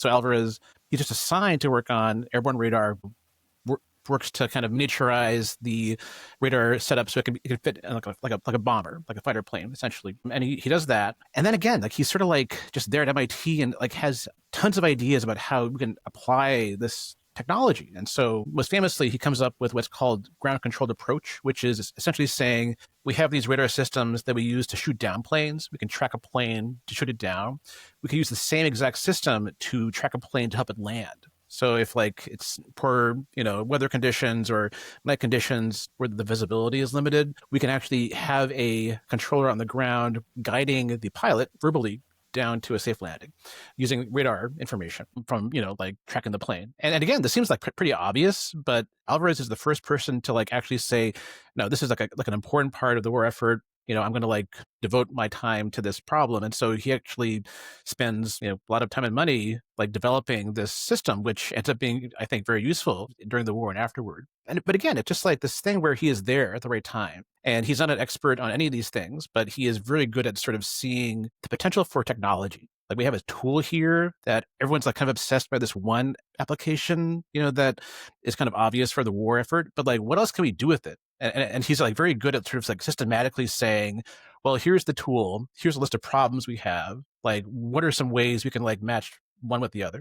So Alvarez, he's just assigned to work on airborne radar, works to kind of miniaturize the radar setup so it can fit in like a bomber, like a fighter plane, essentially. And he does that. And then again, like he's sort of like just there at MIT and like has tons of ideas about how we can apply this technology. And so most famously, he comes up with what's called ground controlled approach, which is essentially saying we have these radar systems that we use to shoot down planes. We can track a plane to shoot it down. We can use the same exact system to track a plane to help it land. So if like it's poor, weather conditions or night conditions where the visibility is limited, we can actually have a controller on the ground guiding the pilot verbally down to a safe landing using radar information from, like tracking the plane. And again, this seems like pretty obvious, but Alvarez is the first person to like actually say, no, this is like an important part of the war effort. I'm going to like devote my time to this problem. And so he actually spends, a lot of time and money like developing this system, which ends up being, I think, very useful during the war and afterward. But again, it's just like this thing where he is there at the right time. And he's not an expert on any of these things, but he is very good at sort of seeing the potential for technology. Like we have a tool here that everyone's like kind of obsessed by this one application, that is kind of obvious for the war effort. But like, what else can we do with it? And he's like very good at sort of like systematically saying, well, here's the tool, here's a list of problems we have. Like, what are some ways we can like match one with the other?